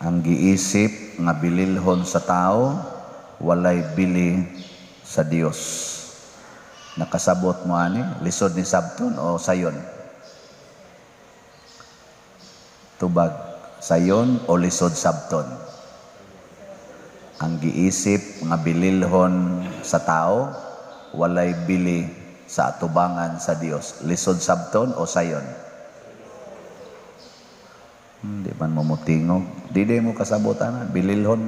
Ang giisip nga bililhon sa tao, walay bili sa Dios. Nakasabot mo ani, lisod ni sabton o sayon? Tubag, sayon o lisod sabton? Ang giisip nga bililhon sa tao, walay bili sa atubangan sa Dios. Lisod sabton o sayon? Di man mumutingog. Di mo kasabutan, bililhon.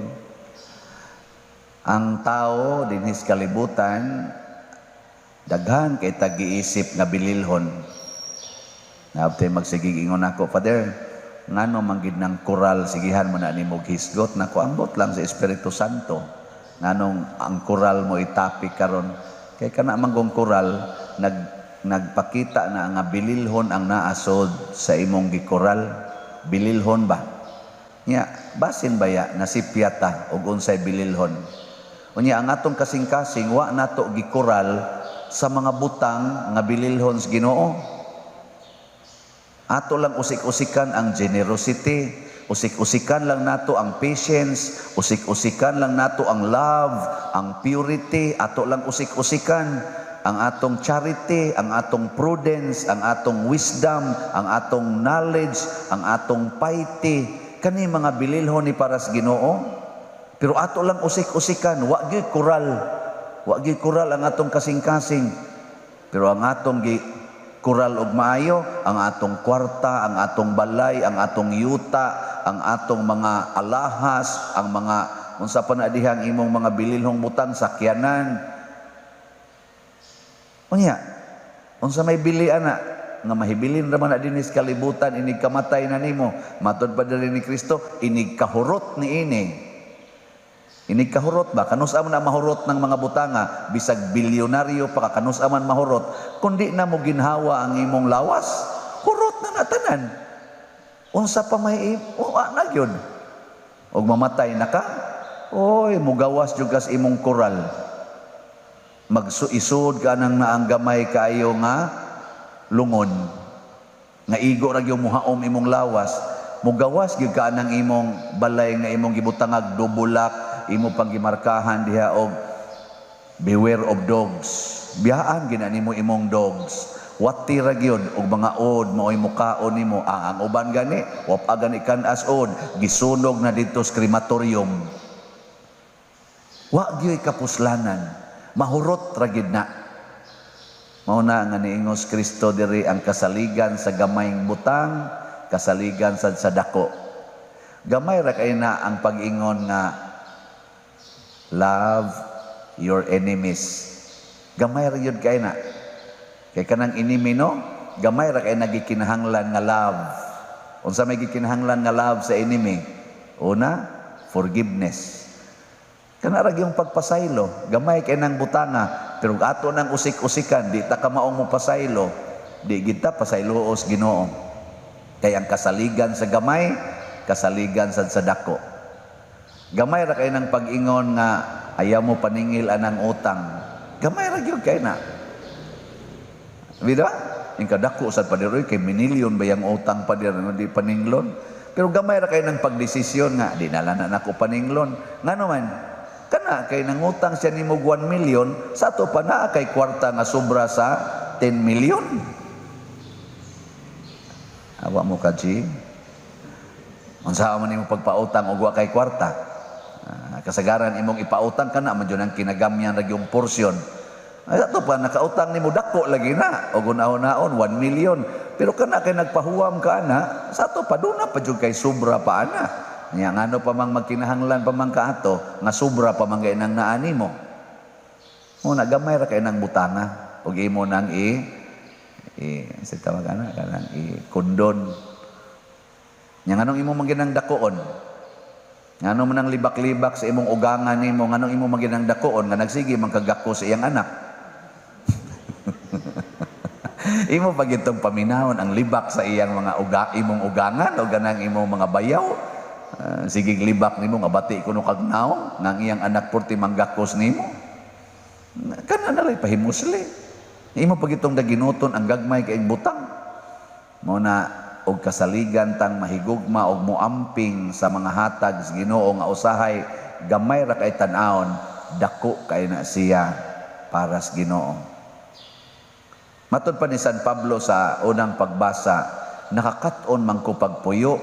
Ang tao dinhis kalibutan, daghan kay tag-iisip nga bililhon. Naabtay magsigig ingon ako, Father, ngano manggid ng koral, sigihan mo na ni mog hisgot, nako ambot lang sa Espiritu Santo. Nganong ang koral mo itapi karon, kay kana manggong koral, nagpakita na nga bililhon ang naasod sa imong gikoral. Bililhon ba? Nya, basin baya nasipyata og unsay bililhon. Unya ang atong kasing-kasing wa nato gikoral sa mga butang nga bililhon sa Ginoo. Ato lang usik-usikan ang generosity, usik-usikan lang nato ang patience, usik-usikan lang nato ang love, ang purity, ato lang usik-usikan ang atong charity, ang atong prudence, ang atong wisdom, ang atong knowledge, ang atong piety. Kani mga bililhon ni para sa Ginoo. Pero ato lang usik-usikan, wa gyud koral. Wa gyud koral ang atong kasing-kasing. Pero ang atong koral og maayo, ang atong kwarta, ang atong balay, ang atong yuta, ang atong mga alahas, ang mga unsa pa na dihang imong mga bililhong butang, sakyanan. Unya, unsa may bili ana nga mahibilin ra man na dinis kalibutan, inig kamatay na nimo, matud pa diri ni Kristo, inig kahurot ni ini. Inig kahurot ba? Kanus-a man na mahurot ng mga butanga, bisag bilyonaryo pa ka, kanus-a man mahurot, kundi na mo ginhawa ang imong lawas, hurot na natanan. Unsa pa may na gyud. Og mamatay na ka, oy, mugawas jud kas imong koral. Magsuisod ka nang naanggamay kayo nga lungon. Nga igo ra gyud muhaom imong lawas, mugawas gyud ka nang imong balay nga imong gibutangag dubulak, imo pang gimarkahan diha og beware of dogs. Biyaan gina nimo imong dogs. Wati ra gyud og mga od maoy mukaon nimo. Ang uban gani, wa pa gani kan-as od, gisunog na dito sa krematorium. Wa gyud kapuslanan. Mahurot ra gid na. Mao na nga niingos Kristo diri ang kasaligan sa gamayng butang, kasaligan sa dako. Gamay ra kay na ang pag-ingon nga love your enemies. Gamay ra yun kay na. Kay kanang enemy no, gamay ra kay nagikinahanglan nga love. Unsa may gikinahanglan nga love sa enemy? Una, forgiveness. Kana ra yung pagpasaylo, gamay kay nang butanga, pero ato nang usik-usikan, di ta ka maong mo pasaylo, di kita pasayloos Ginoo. Kay ang kasaligan sa gamay, kasaligan sa dako. Gamay ra kay nang pag-ingon nga ayaw mo paningil anang utang. Gamay ra gyud kay na. Bida? Ing kadako sad padiroy kay minilyon ba yang utang pa di paninglon. Pero gamay ra kay nang pagdesisyon nga di nala na nako paninglon. Ngano man? Kana kay nangutang siya nimo 1 million, sa to pa naa kay kwarta nga sobra sa 10 million. Awa mo ka, G. Unsa man nimo pagpautang og wa kay kwarta? Kasagaran imong ipautang kana man jud ang kinagamyan ra yung porsyon. Ay ato pa nakautang nimo dako lagi na og unahon-ahon 1 million. Pero kana kay nagpahuwam ka ana, sa to pa duna pa jud kay sobra pa ana. Nya ngano pa mang magkinahanglan pa mang kaato nga sobra pa man kay nang naani mo. Mo nagamay ra kay nang butanga og imo nang sa tawag ana kanang kondon. Nya nganong imo manginang dakoon? Ngano man ang libak-libak sa imong ugangan nimo, nganong imo manginang dakoon nga nagsige man kagako sa iyang anak. Imo pagitong paminahon ang libak sa iyang mga imong ugangan o ganang imong mga bayaw. Sige libak nimo nga bati kuno kag naong nang iyang anak porti manggakos nimo. Kana na lay pahimusli. Imo pagitong daginuton ang gagmay kay butang. Mao na og kasaligan tang mahigugma og muamping sa mga hatag sa Ginoo nga usahay gamay ra kay tan-awon, dako kay na siya para sa Ginoo. Matod pa ni San Pablo sa unang pagbasa, nakakat-on man ko pagpuyo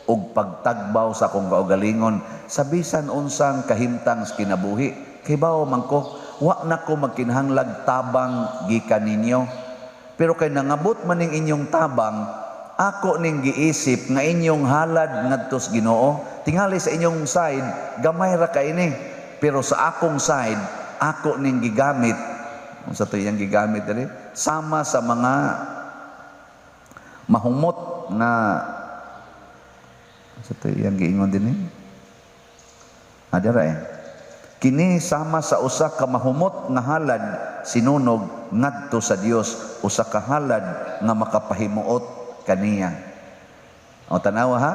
ug pagtagbaw sa akong kaugalingon sa bisan unsang kahimtang sa kinabuhi. Kay bao man ko, wa na ko magkinahanglag tabang gikan ninyo. Pero kay nangabot man ning inyong tabang, ako ning giisip nga inyong halad ngadto sa Ginoo. Tingali sa inyong side, gamay ra kay ni. Pero sa akong side, ako ning gigamit. Unsa to iyang gigamit diri? Sama sa mga mahumot na unsa to iyang giingon dinhi? Adara kini sama sa usa ka mahumot nga halad sinunog ngadto sa Dios, usa ka halad nga makapahimuot kaniya. O tanawa ha,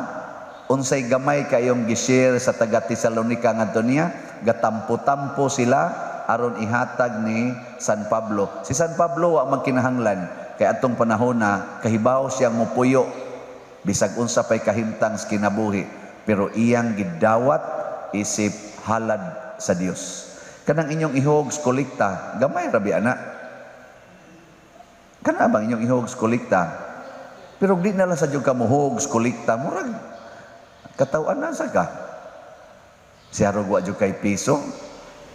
unsay gamay kayong gi-share sa taga Tesalonica ngadto niya, gatampo-tampo sila aron ihatag ni San Pablo. Si San Pablo wa magkinahanglan kay atong panahon na kahibaw siyang mopuyo bisag unsa pay kahimtang sa kinabuhi, pero iyang gidawat isip halad sa Dios. Kanang inyong ihog sa kolekta, gamay rabi ana. Kana bang inyong ihog sa kolekta? Pero di na lang sa jud ka muhog sa kolekta, murag katawan na sa ka. Siya ro wa jud kay piso.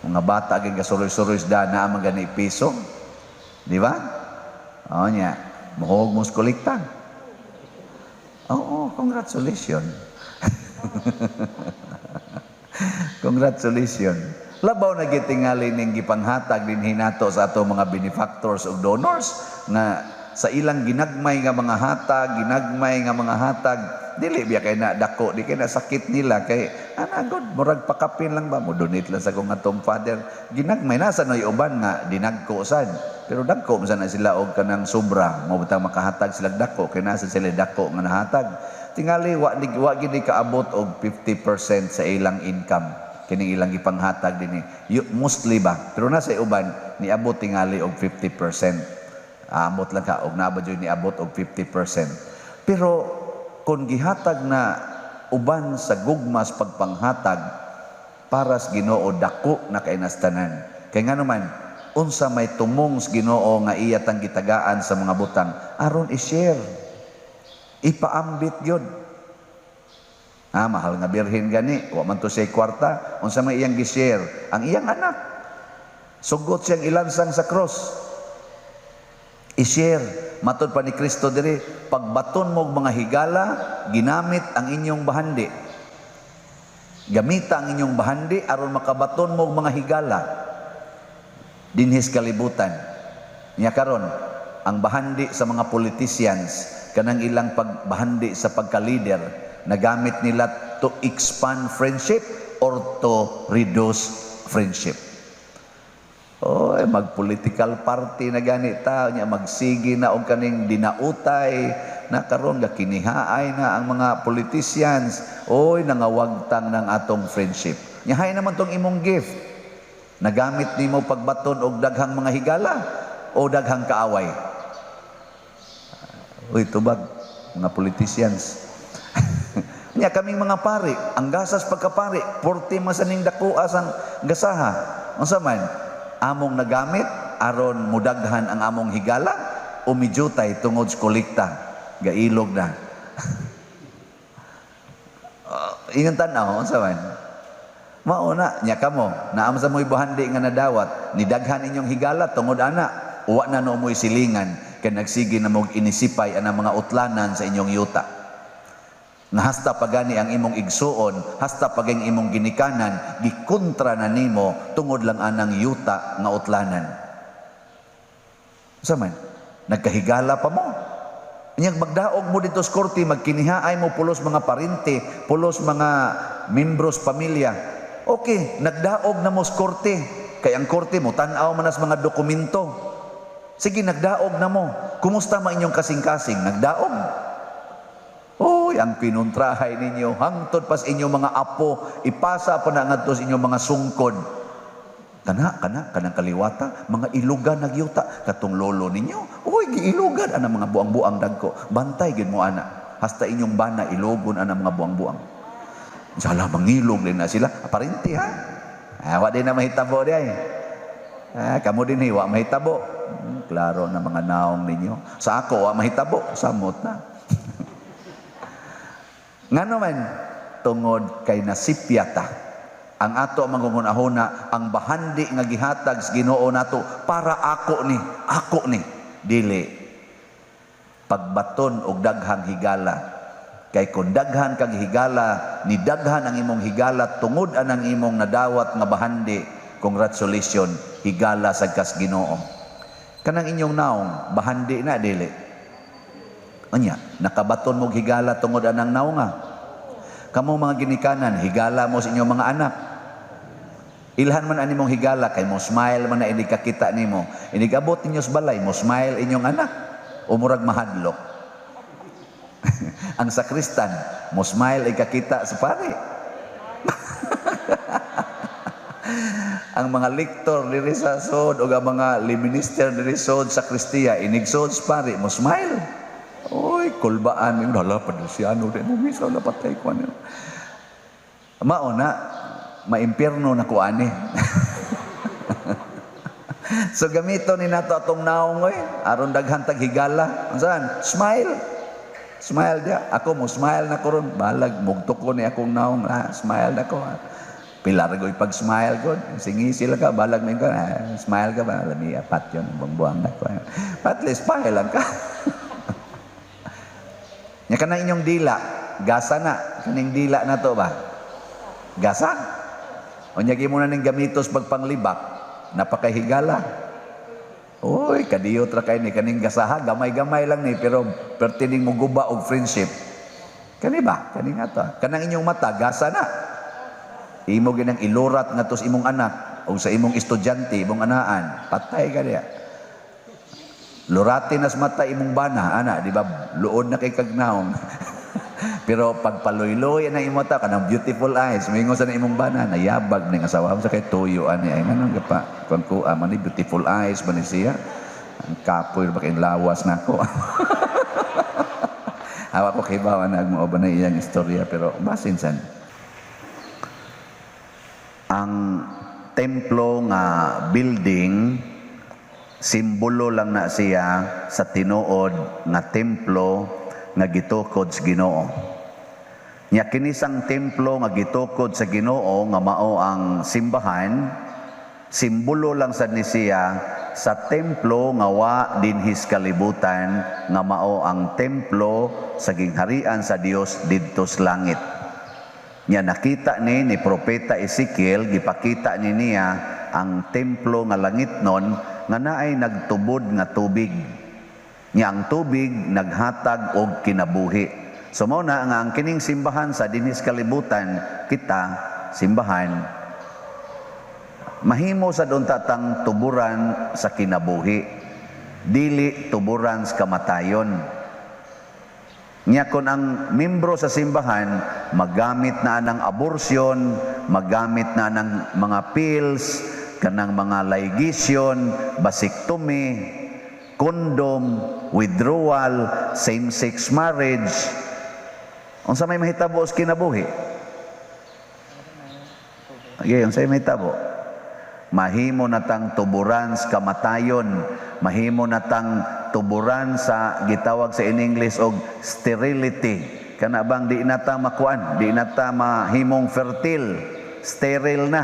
Mga bata gyud gasuroy-suroy sa dana man gani piso. Di ba? O nya, muhog mo sa kolekta. Oo, congratulations. Congratulations. Labaw na gitingali ning gipanghatag din hinato sa ato mga benefactors ug donors nga sa ilang ginagmay nga mga hatag, dili biya kay na dako, di kay na sakit nila kay god murag pakapin lang ba mo donate lang sa kong atong father. Ginagmay na sa noy uban nga dinagko sad. Pero dagko man na sila og kanang sobra, mo butang makahatag sila dako kay nasa sila dako nga nahatag. Tingali wa gid kaabot og 50% sa ilang income kining ilang gipanghatag dinhi. Mostly ba, pero nasa uban niabot tingali og 50%. Amot lang ka og naabot jud niabot og 50%. Pero kung gihatag na uban sa gugmas pagpanghatag para sa Ginoo, dako na kay nastanan. Kay ngano man unsa may tumong sa Ginoo nga iya tang gitagaan sa mga butang aron i-share. Ipaambit yun. Mahal nga birhen gani, wa man to siya kwarta, unsa may iyang gi-share ang iyang anak. Sugot siyang ilansang sa cross. I-share. Matod pa ni Kristo diri, pagbaton mo mga higala, ginamit ang inyong bahandi. Gamita ang inyong bahandi aron makabaton mo mga higala dinhis kalibutan. Nya karon ang bahandi sa mga politicians, kanang ilang pagbahandi sa pagka-leader, nagamit nila to expand friendship or to reduce friendship. Mag-political party na ganita, magsigi na og kaning dinautay, na karon ga kinihaay na ang mga politicians, nangawagtang ng atong friendship. Nyahay naman tong imong gift. Nagamit nimo pagbaton og daghang mga higala o daghang kaaway. Tubag, mga politicians. Nya kaming mga pari, ang gasas pagkapari, 40 masaning dakuas ang gasaha. Unsa man, among nagamit aron mudaghan ang among higala o midyutay tungod sa kolekta, gailog na. Ingon tanaw, unsa man? Mauna, nya kamo, naam sa mo'y buhandi nga nadawat, nidaghan inyong higala tungod ana, uwa na no mo'y silingan, kaya nagsige na mong inisipay ang mga utlanan sa inyong yuta. Nga hasta pagani ang imong igsuon, hasta paging imong ginikanan, gikontra na nimo tungod lang anang yuta nga utlanan. Sa man, nagkahigala pa mo. Inyag magdaog mo dito sa korte, magkinihaay mo pulos mga parente, pulos mga membros pamilya. Okay, nagdaog na mo sa korte, kay ang korte mo, tanaw man as mga dokumento. Sige, nagdaog na mo. Kumusta man inyong kasing-kasing? Nagdaog. Ang pinuntrahay ninyo, hangtod pas inyong mga apo, ipasa pa na ngadto sa inyong mga sungkod. Kanang kaliwata, mga ilugan nagyuta, katong lolo ninyo. Giilugan, mga buang-buang dagko. Bantay gid mo ana. hasta inyong bana ilogon ang mga buang-buang. Sala mangilog din na sila, aparente ha. Wa din na mahitabo di ay. Kamu din hiwa mahitabo. Klaro na mga naong ninyo. Sa ako wa mahitabo, samot na. Ngano man tungod kay nasipyata ang ato mangungunahuna ang bahandi nga gihatag sa Ginoo nato para ako ni dili pagbaton og daghang higala. Kay kung daghan kag higala, ni daghan ang imong higala tungod anang imong nadawat nga bahandi, congratulations, higala sa kas Ginoo. Kanang inyong naong bahandi na dili. Anya, nakabaton mo higala tungod anang naong nga. Kamo mga ginikanan, higala mo sa inyong mga anak. Ilhan man animong higala kay mo smile man na ini kakita nimo. Inigabot ninyo sa balay, mo smile inyong anak. Umurag mahadlok. Ang sakristan, mo smile ay kakita sa pare. Ang mga lektor diri sa sod o ang mga liminister diri sod sa Kristiya, inigsod sa pare, mo smile. Oy, kulbaan yung nalapad siya, ano din mo, misa, napatay ko, ano. Mauna, maimpirno na ko, ani. So, gamito ni nato atong naong, oy, aron daghan tag higala. Ang saan? Smile. Smile dia. Ako mo, smile na ko ron. Balag, mugto ko ni akong naong, smile na ko. Pilar ko pag-smile ko. Singi sila ka, balag mo ko, smile ka ba? Lami, apat yun, buang-buang na ko. At least, smile lang ka. Nya kanang inyong dila, gasa na. Kaning dila na to ba? Gasa? O nyagi mo na ning gamitos pagpanglibak, napakahigala. Oy, kadiyot ra kay ni kaning gasaha, gamay-gamay lang ni pero pertining mo guba og friendship. Kani ba? Kaning ato. Kanang inyong mata, gasa na. Imo ginang ilurat ngadto sa imong anak o sa imong estudyante, imong anaan, patay ka diya. Lurati nas mata imong bana, ana, di ba? Luod na kay kagnaong. Pero pagpaloy-loy na imong mata kanang beautiful eyes, mingon sa na imong bana, nayabag ning asawa sa kay tuyo ani ay nganong gapa kon ko man ni beautiful eyes man siya. Ang kapoy ba kay lawas nako. Hawa ko kay bawa na mo ba na iyang istorya pero basin san. Ang templo nga building simbolo lang na siya sa tinuod nga templo nga gitukod sa Ginoo. Nya kinisang templo nga gitukod sa Ginoo nga mao ang simbahan, simbolo lang sad ni siya sa templo nga wa dinhis kalibutan nga mao ang templo sa gingharian sa Dios didto sa langit. Nya nakita ni propeta Ezekiel, gipakita niya ang templo nga langitnon nga naay nagtubod nga tubig. Nya ang tubig naghatag og kinabuhi. So mao na nga ang kining simbahan sa dinhis kalibutan kita simbahan mahimo sa duntatang tuburan sa kinabuhi, dili tuburan sa kamatayon. Nya kon ang membro sa simbahan magamit na ng abortion, magamit na ng mga pills, kanang mga ligation, vasectomy, condom, withdrawal, same-sex marriage. Unsa may mahitabo sa kinabuhi? Okay, unsa may mahitabo? Mahimo natang tuburan sa kamatayon, mahimo natang tuburan sa gitawag sa in English og sterility. Kana bang di nata makuan, di nata mahimong fertile, sterile na.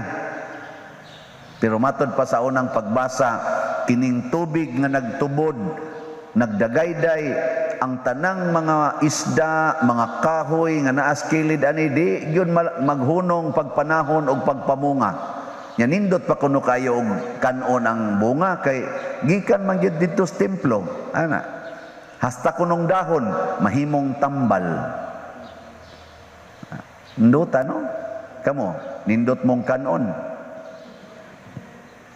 Pero matod pa sa unang pagbasa, kining tubig nga nagtubod, nagdagayday, ang tanang mga isda, mga kahoy nga naas kilid ani di gyud maghunong pagpanahon og pagpamunga. Nya nindot pa kuno kayo og kanon ang bunga kay gikan man gyud didto sa templo. Ana. Hasta kunong dahon mahimong tambal. Nindot no? Kamo, nindot mong kanon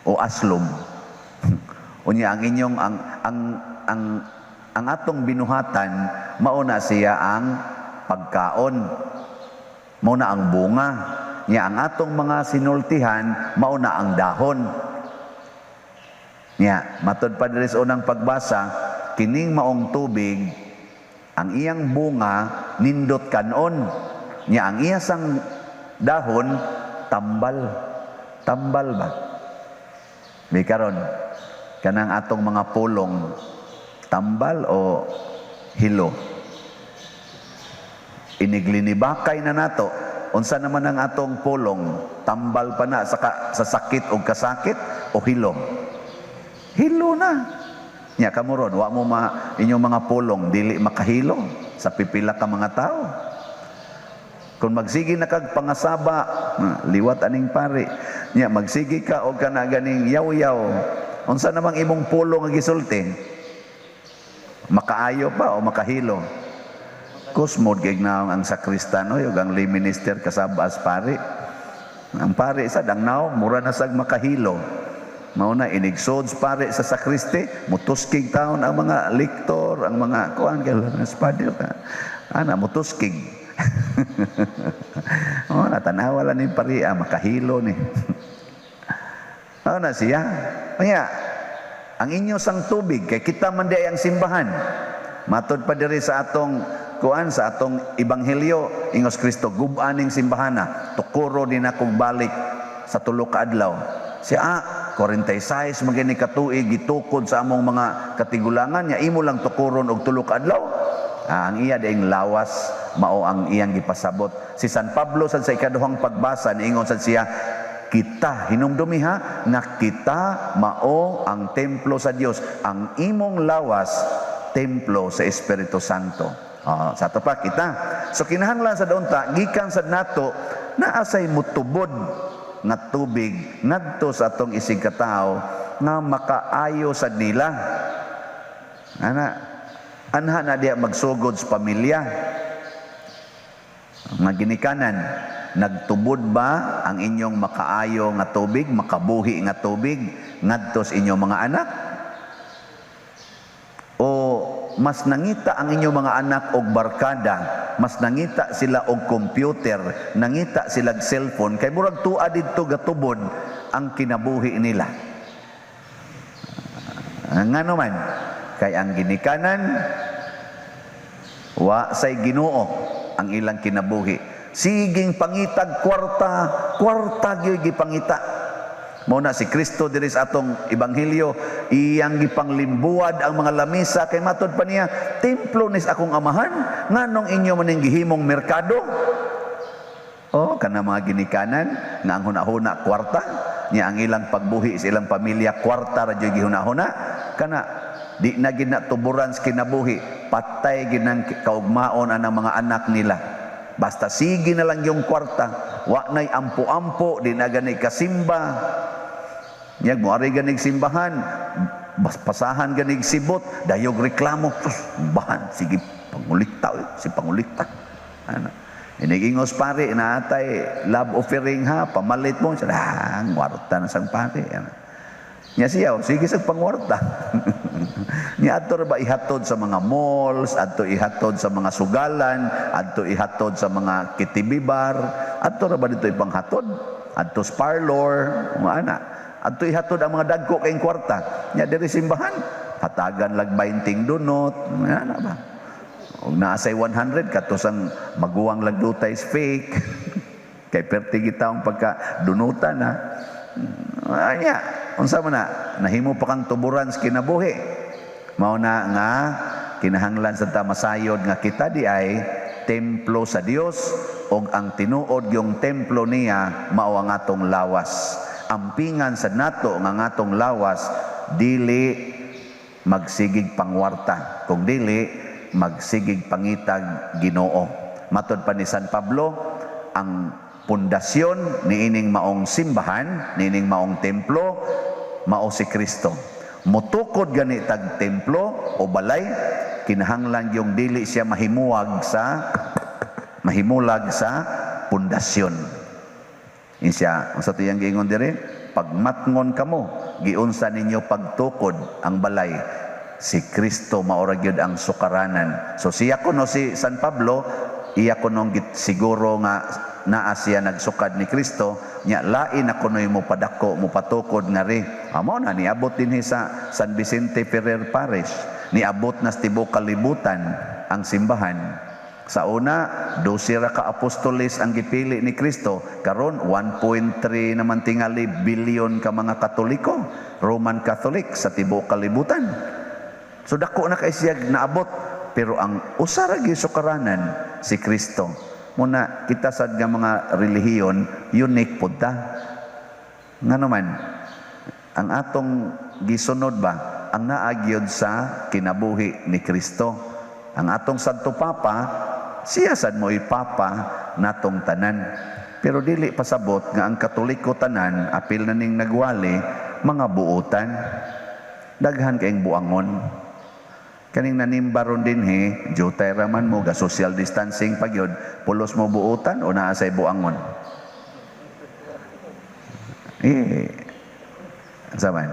o aslom. Unya ang inyong ang atong binuhatan mao na siya ang pagkaon, mao na ang bunga nya. Ang atong mga sinultihan mao na ang dahon nya. Matod pa diri sa unang pagbasa, kining maong tubig Ang iyang bunga nindot kanon. Nya ang iya sang dahon tambal. Tambal ba? May karon kanang atong mga pulong tambal o hilo. Iniglinibakay na nato. Unsa naman ang atong pulong? Tambal pa na sa sakit o kasakit o hilo? Hilo na. Nya kamuron, wa mo inyong mga pulong dili makahilo sa pipila ka mga tao. Kung magsigi na kag pangasaba, liwat aning pare. Nya magsigi ka og kana ganing yaw-yaw. Unsa namang imong pulong nga gisulti? Makaayo pa o makahilo? Kusmod gignaw ang sakristano ug ang lay minister kasabas pare. Ang pare sad ang naw mura na sag makahilo. Mao na inigsods pare sa sakriste, mutuskig taon ang mga lektor, ang mga kuan kay espadyo ka. Ana mutuskig. Oh, natanawa lang ni pare makahilo ni. Mao na siya. Kaya ang inyo sang tubig kay kita man di ang simbahan. Matod pa diri sa atong kuan sa atong ebanghelyo ingos Kristo gub-aning simbahana tukuro din akong balik sa tulo ka adlaw. Siya 46 magini katuig gitukod sa among mga katigulangan nya imo lang tukuron og tulo ka adlaw. Ang iya daing lawas mao ang iyang gipasabot. Si San Pablo sa ikaduhang pagbasa niingon sad siya kita hinumdumi ha nga kita mao ang templo sa Dios, ang imong lawas templo sa Espiritu Santo. Sa ato pa kita. So kinahanglan sa daunta gikan sad nato naa say mutubod nga tubig ngadto sa atong isig katawo nga makaayo sad nila. Anha na diya magsugod sa pamilya. Nga ginikanan, nagtubod ba ang inyong makaayo nga tubig, makabuhi nga tubig ngadto sa inyong mga anak? O mas nangita ang inyong mga anak og barkada, mas nangita sila og computer, nangita sila og cellphone, kay murag tuwa didto gatubod ang kinabuhi nila. Ngano man, kay ang ginikanan, wa say Ginoo ang ilang kinabuhi. Siging pangitag kwarta gyud gipangita. Mao na si Kristo diri sa atong ebanghelyo, iyang gipanglimbuad ang mga lamisa kay matod pa niya, templo nis akong amahan, nganong inyo maning gihimong merkado? Kana mga ginikanan nga ang hunahuna kwarta, niya ang ilang pagbuhi sa ilang pamilya kwarta ra gyud gihunahuna, kana di na ginatuburan sa kinabuhi, patay ginang kaugmaon ang mga anak nila. Basta sige na lang yung kwarta, wa nay ampo-ampo, di na gani kasimba. Nyag mo ari ganig simbahan, pasahan ganig sibot, dayog reklamo, bahan sige pangulikta, si pangulikta. Ano? Inigingos pare na atay love offering ha, pamalit mo siya, ngwarta na sang pare. Ano? Nya siya, sige sa pangwarta. Nya adto ba ihatod sa mga malls, adto ihatod sa mga sugalan, adto ihatod sa mga kitibibar, adto ba dito ipanghatod? Adto sa parlor, mga anak. Adto ihatod ang mga dagko kayong kwarta. Nya diri simbahan, hatagan lag 20 dunot, ana ba? Og naasay 100 katusang maguwang lag dutay is fake. Kay perti gitaong pagka dunutan na. Anya, unsa man na nahimo pa kang tuburan sa kinabuhi. Mao na nga kinahanglan sa masayod nga kita di ay templo sa Dios og ang tinuod yung templo niya mao ang atong lawas. Ampingan sa nato nga atong lawas dili magsigig pangwarta, kung dili magsigig pangitag Ginoo. Matod pa ni San Pablo, ang pundasyon niining maong simbahan, niining maong templo, mao si Kristo. Mutukod gani tag templo o balay, kinahanglan yung dili siya mahimulag sa pundasyon. Insya, sa tiyang giingon dire, pagmatngon kamo, giunsa ninyo pagtukod ang balay. Si Kristo maora gyud ang sukaranan. So siya kuno si San Pablo, iya kuno siguro nga naa siya nagsukad ni Kristo, nya lain na kunoy mo padako mo patukod nga ri. Amo na niabot din sa San Vicente Ferrer Parish, niabot na sa tibuok kalibutan. ang simbahan. Sa una, 12 ra ka apostoles ang gipili ni Kristo. Karon 1.3 naman tingali billion ka mga Katoliko, Roman Catholic sa tibuok kalibutan. So dako na kay siya naabot, pero ang usa ra gyud sukaranan si Kristo. Muna kita sad nga mga relihiyon unique pud ta. Nga naman ang atong gisunod ba ang naagyod sa kinabuhi ni Kristo. Ang atong Santo Papa, siya sad mo ipapa natong tanan. Pero dili pasabot nga ang Katoliko tanan apil na ning nagwali mga buotan. Daghan kayong buangon. Kaning nanimbaron din jutay raman mo ga social distancing pagyod, pulos mo buotan o naa say buangon. Saman,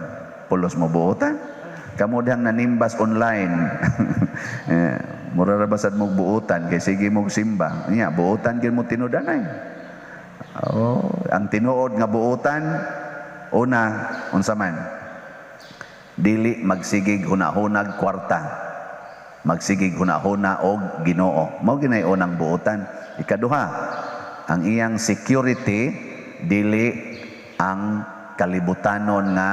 pulos mo buotan. Kamu dihang nanimbas online. Mura ra basad mo buotan kay sige mo simba. Nya buotan gyud mo tinudanay. Ang tinuod nga buotan una unsa man? Dili magsigig hunahunag kwarta. Magsigig hunahuna og Ginoo. Mao ginay unang buotan. Ikaduha, ang iyang security dili ang kalibutanon nga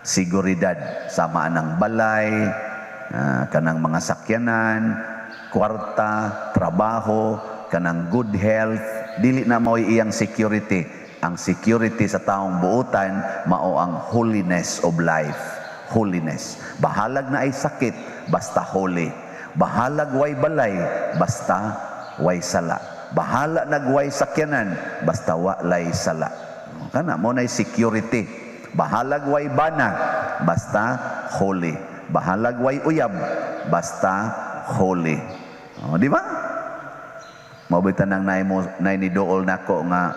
seguridad, sama ng balay, kanang mga sakyanan, kwarta, trabaho, kanang good health, dili na mao'y iyang security. Ang security sa taong buutan mao ang holiness of life. Holiness. Bahalag na ay sakit, basta holy. Bahalag way balay, basta way sala. Bahala nagway sakyanan, basta walay sala. Kana mo na security. Bahalag way bana, basta holy. Bahalag way uyab, basta holy. Di ba? Mabitan nang nay ni dool nako nga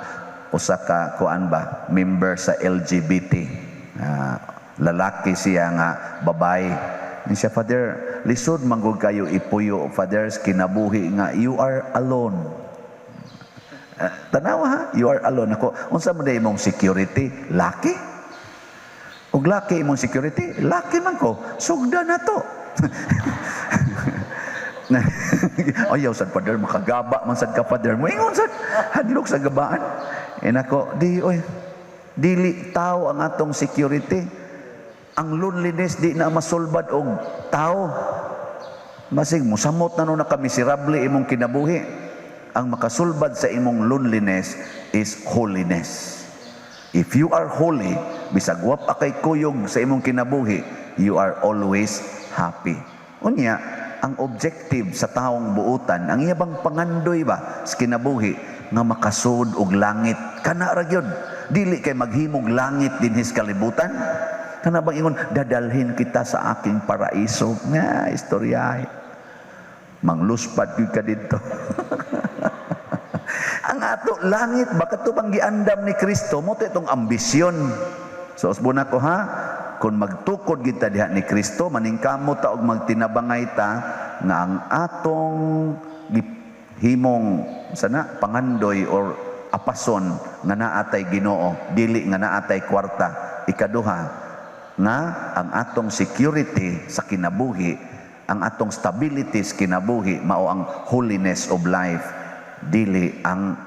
usa ka kuan ba, member sa LGBT. Lalaki siya nga babae. Ni siya, Father, lisod manggod kayo ipuyo, Fathers, kinabuhi nga you are alone. Tanawa ha, you are alone. Ako, unsa man day imong security? Laki? Og laki imong security? Laki man ko. Sugda na to. Ayaw sad, Father, makagaba man sad ka, Father. Moingon sad, hadlok sa gabaan. Nako, dili tao ang atong security. Ang loneliness di na masulbad og tao. Masig musamot na no nakamiserable imong kinabuhi. Ang makasulbad sa imong loneliness is holiness. If you are holy, bisag wa pa kay kuyog sa imong kinabuhi, you are always happy. Unya, ang objective sa taong buutan, ang iyabang pangandoy ba sa kinabuhi nga makasud og langit. Kana ra gyud. Dili kay maghimog langit dinhi sa kalibutan. Kana bang ingon, dadalhin kita sa aking paraiso. Nga, istoryahe. Mangluspad yun ka dito. Ang ato langit, baka ito bang giandam ni Kristo, mo ito itong ambisyon. So, usbuna ko ha, kung magtukod kita diha ni Kristo, maningkamo ta og magtinabangay ta, nga ang atong himong sana, pangandoy or apason, nga naatay Ginoo, dili nga naatay kwarta. Ikaduha, nga ang atong security sa kinabuhi, ang atong stability sa kinabuhi, mao ang holiness of life, dili ang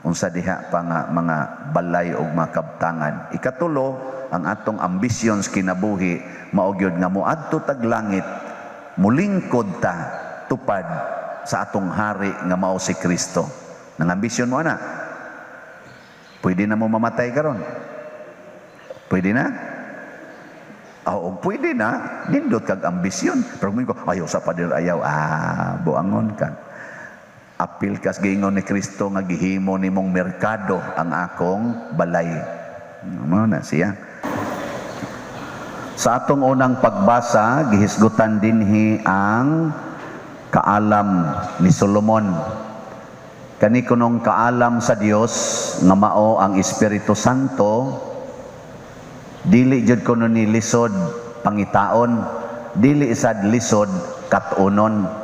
unsa diha pa nga mga balay o mga kabtangan. Ikatulo, ang atong ambisyon sa kinabuhi, mao gyud nga moadto tag langit, mulingkod ta tupad sa atong hari nga mao si Kristo. Nang ambisyon mo ana, pwede na mo mamatay karon? Pwede na? Pwede na, nindot kag ambisyon. Pero ko, ayaw sa Father, ayaw. Buangon ka. Apil kas gingon ni Kristo nga gihimo nimong merkado ang akong balay. Ano na siya? Sa atong unang pagbasa, gihisgutan dinhi ang kaalam ni Solomon. Kani kunong kaalam sa Dios nga mao ang Espiritu Santo, dili jud kuno ni lisod pangitaon, dili isad lisod katunon.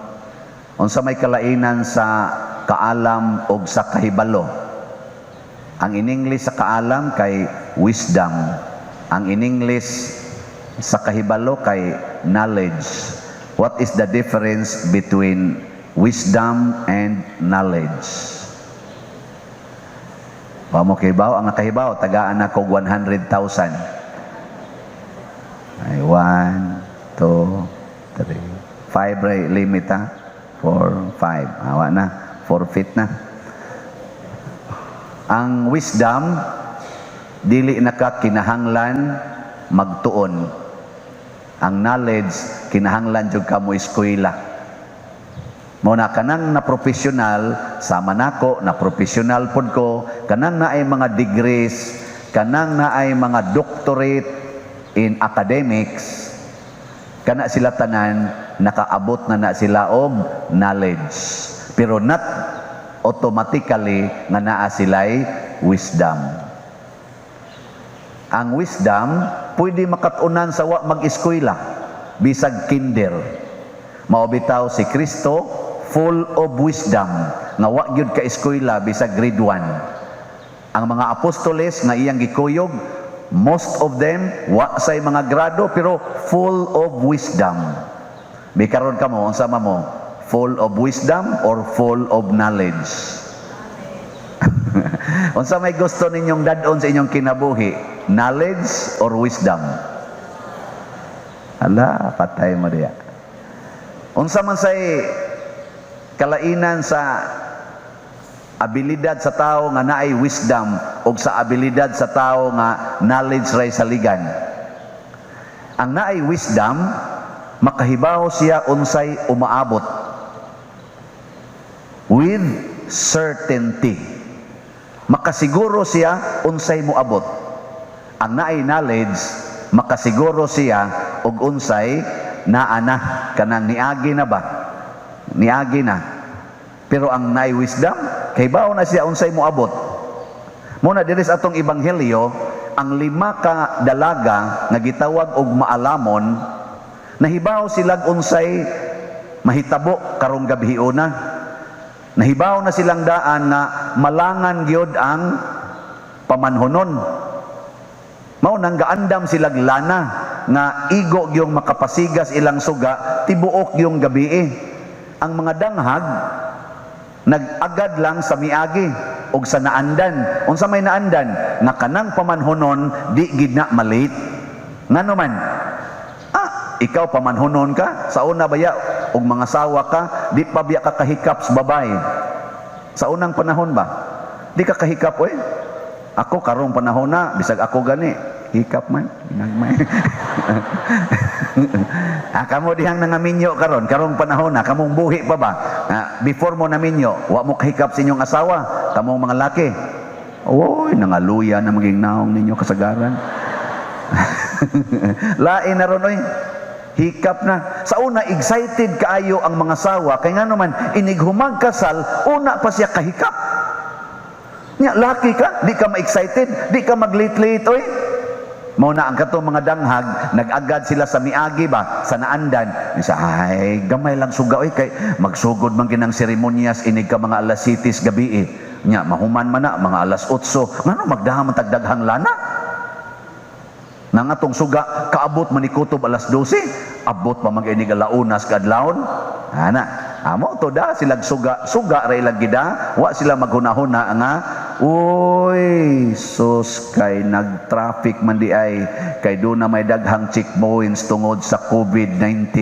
Unsa may kalainan sa kaalam og sa kahibalo? Ang in English sa kaalam kay wisdom, ang in English sa kahibalo kay knowledge. What is the difference between wisdom and knowledge? Wa mo kahibaw, ang nakahibaw, tagaan ako 100,000. Ay, 1, 2, 3, 5 ray limit ha. 4, 5. Awa na, forfeit na. Ang wisdom, dili na ka kinahanglan magtuon. Ang knowledge, kinahanglan jud ka mo eskwela. Muna kanang na professional, sama nako na professional pod ko, kanang na ay mga degrees, kanang na ay mga doctorate in academics, kana sila tanan nakaabot na sila og knowledge. Pero not automatically nga naa sila'y wisdom. Ang wisdom pwede makatunan sa wa mag-eskwela, bisag kinder. Mao bitaw si Kristo full of wisdom, nga wa gyud ka eskwela bisag grade 1. Ang mga apostoles nga iyang gikuyog, most of them wa say mga grado pero full of wisdom. Bikaron kamo unsa mo? Full of wisdom or full of knowledge? Unsa may gusto ninyong dadon sa inyong kinabuhi? Knowledge or wisdom? Ala, patay mo diya. Unsa man say kalainan sa abilidad sa tao nga naay wisdom o sa abilidad sa tao nga knowledge ray saligan? Ang naay wisdom, makahibaw siya unsay umaabot with certainty. Makasiguro siya unsay moabot. Ang naay knowledge, makasiguro siya og unsay naa na, kanang niagi na ba? Niagi na. Pero ang naay wisdom, kahibaw na siya unsay moabot. Muna diri sa atong ebanghelyo, ang 5 ka dalaga nga gitawag og maalamon, nahibaw silang unsay mahitabo karong gabiuna. Nahibaw na silang daan nga malangan gyud ang pamanhonon. Mao nang gaandam silang lana nga igo gyung makapasigas ilang suga tibuok yung gabi. Ang mga danghag nag-agad lang sa miagi og sa naandan. Unsa may naandan? Nga kanang pamanhonon di gid na malit. Ngano man? Ikaw pamanhonon ka sa una baya og mga sawa ka, di pa biya ka kahikap sa babae. Sa unang panahon ba? Di ka kahikap oy. Ako karong panahon na bisag ako gani hikap man nagmay. Kamo dihang nangaminyo karong panahon na kamong buhi pa ba? Before mo naminyo, wa mo kahikap sa inyong asawa, kamong mga laki. Oy, nangaluya na maging naong ninyo kasagaran. Lain na ron oy. Hikap na. Sa una, excited kaayo ang mga sawa. Kaya nga naman, inighumag kasal, una pa siya kahikap. Nya, laki ka, di ka ma-excited, di ka mag-late-late, oy. Mauna ang katong mga danghag, nag-agad sila sa miagi ba, sa naandan. Isa, ay, gamay lang suga, oy, kay magsugod man ginang seremonyas, inig ka mga alas 7 gabi, Nya, mahuman man na, mga alas 8. Ngano, magdahan tagdaghang lana? Nang atong suga, kaabot manikutob alas 12, abot pa mag-inig alaunas kadlawon. Ana, amo to da silag suga ra ilang gida, wa sila maghunahuna nga, uy, sus kay nag-traffic man di ay, kay do na may daghang checkpoints tungod sa COVID-19.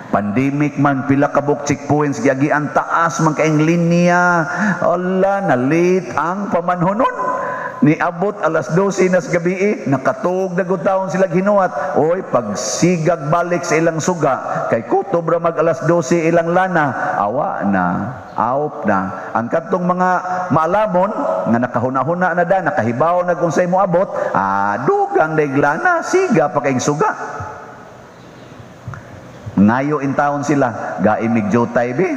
Pandemic man, pila kabuk checkpoints, giagi ang taas man kaing linya. Ala, na late ang pamanhonon. Niabot alas 12 nas gabi, nakatug na gutawon sila ginuwat. Oy, pagsigag balik sa ilang suga, kay kutob ra mag alas 12 ilang lana, awa na, out na. Ang katong mga maalamon, nga nakahuna-huna na da, nakahibaw na kung sa'y mo abot, dugang na iglana, siga pa kaing suga. Ngayo in town sila, gaimig jotay be,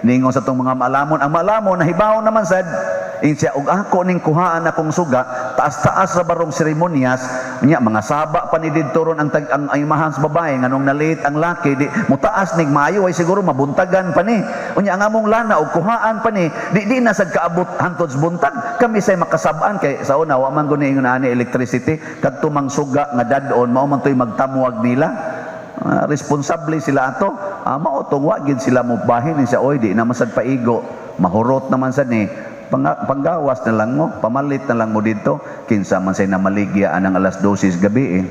ningon sa tong mga maalamon. Ang maalamon, nahibaw naman sad, siya, og ako ning kuhaan akong suga, taas-taas sa barong seremonyas, niya, mga saba pa ni didtoron ang imahan sa babae, nganong nalit ang laki, di, mutaas nig maayo, ay siguro mabuntagan pa ni. Unya, ang among lana, og kuhaan pa ni, di na sad kaabot hantod sa buntag, kami say makasabaan, kay sa una, wa man guni yung ani electricity, kadto mang suga nga dadon, mao man to'y magtamuag nila. responsable sila ato. Maotong wa gid sila mo bahin siya, oy di naman sad paigo, mahurot naman sad ni. Panggawas na lang mo, pamalit na lang mo dito. Kinsa man say namaligya anang alas 12 gabi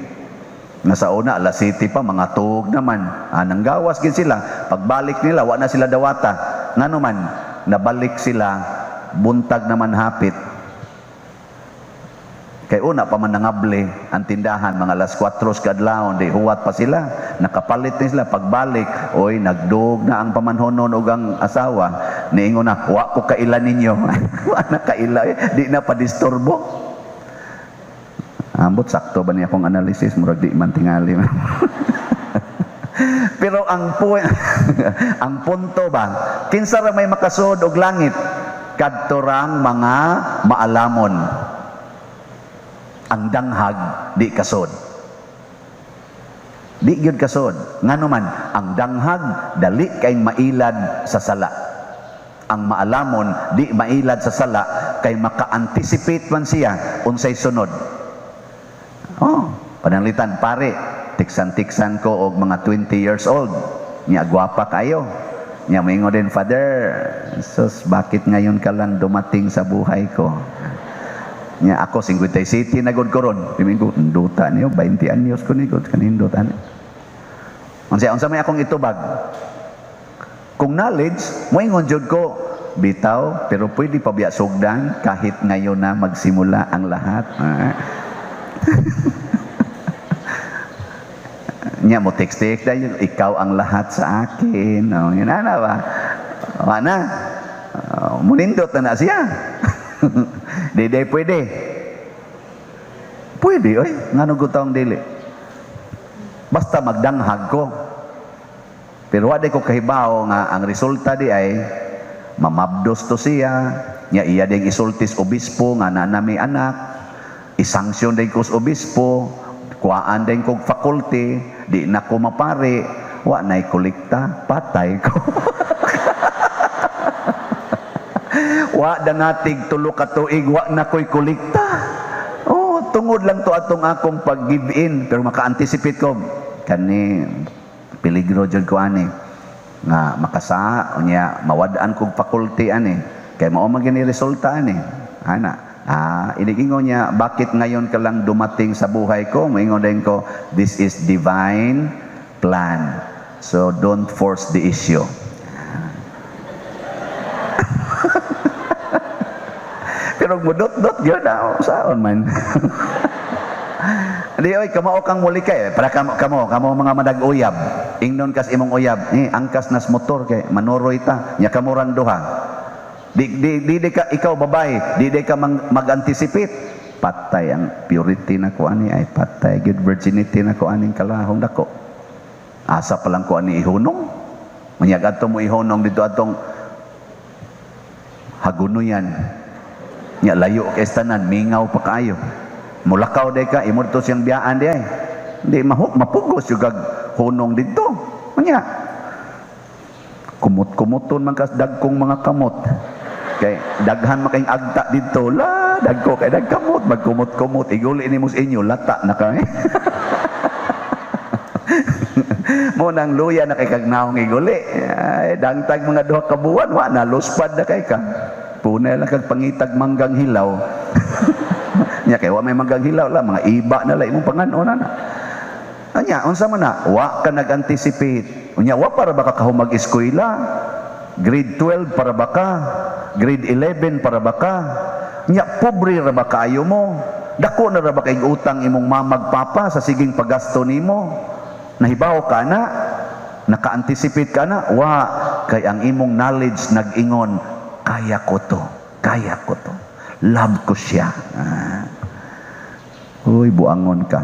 Nasa una, alas 7 pa, mga tuog naman. Nang gawas gid sila. Pagbalik nila, wa na sila dawata. Nga naman, nabalik sila, buntag naman hapit. Kay una pa man nangable ang tindahan, mga alas 4 kadlawon, di huwat pa sila. Nakapalit na sila. Pagbalik, oy, nagdug na ang pamanhonon o ang asawa. Niingon na, wa ko kaila ninyo. Wa na kaila, di na pa-disturbo. Ambot, sakto ba niya akong analysis? Murag di man tingali. Pero ang punto ba, kinsa ra may makasud og langit? Kadtorang mga maalamon. Ang danghag di kasod. Di gyud kasod. Ngano man, ang danghag dali kay mailad sa sala. Ang maalamon di mailad sa sala kay maka-anticipate man siya unsay sunod. Pananglitan pare, tiksan-tiksan ko og mga 20 years old. Nya gwapa kayo. Nya moingon din, Father, sus, bakit ngayon ka lang dumating sa buhay ko? Nya ako 57 na gud ko ron. Pimingo nduta niyo 20 anyos ko ni gud kanindot ani. Unsa may akong itubag? Kung knowledge, moingon jud ko bitaw, pero pwede pa biya sugdan kahit ngayon na magsimula ang lahat. Nya mo text dayon, ikaw ang lahat sa akin. Yun ana ba? Mana? Munindot na siya. Dede pwede. Pwede, oy. Ngano gutong dili. Basta magdanghag ko. Pero wa ko kahibaw nga ang resulta di ay mamabdos to siya. Nya iya ding isultis obispo nga nanami anak. Isanksyon din ko sa obispo. Kuhaan din kong faculty. Di na ko mapare. Wa na'y kolekta. Patay ko. Wa danatig tulo ka tuig, wa na ko'y kolekta. Tungod lang to atong akong pag-give in. Pero maka-anticipate ko. Kani, peligro dyan ko ani. Nga makasa, unya, mawadaan kong faculty ani. Kaya mao magini resulta ani. Inigingon niya, bakit ngayon ka lang dumating sa buhay ko? Maingon din ko, this is divine plan. So don't force the issue. Pero mudot-dot yun saon man. Di oy, kamao kang muli kay para kamo mga madag-uyab. Ingnon kas imong uyab, angkas nas motor kay manoroy ta, nya kamo rang duha. Di ka ikaw babay, di ka mag-anticipate. Patay ang purity na ko ani, ay patay good virginity na ko aning kalahong dako. Asa pa lang ko ani ihunong. Manyag adto mo ihunong dito atong hagunuyan. Nya layo kay tanan, mingaw pa kaayo. Mulakaw day ka, imurto siyang biyaan day. Hindi mapugos yung hunong dito. Manya, kumot-kumuton man kas dagkong mga kamot. Kay daghan makaing agta dito, dagko kay dagkamot, magkumot-kumot, iguli ni mo sa inyo, lata na ka. Mo nang luya na kay kagnaong iguli. Ay, dangtag mga 2 ka buwan, wa na luspad na kay ka. Punay lang kag pangitag manggang hilaw. Nya kay wa may manggang hilaw la, mga iba na la imong panganon na. Anya, unsa man na? Wa ka nag-anticipate. Unya, wa para baka kahumag eskwela. Grade 12 para baka. Grade 11 para baka. Nya, pobre ra ba kaayo mo? Dako na ra ba kay utang imong mamag papa sa siging paggasto nimo? Nahibaw ka na? Naka-anticipate ka na? Wa, kay ang imong knowledge nag-ingon, kaya ko to. Kaya ko to. Love ko siya. Uy, buangon ka.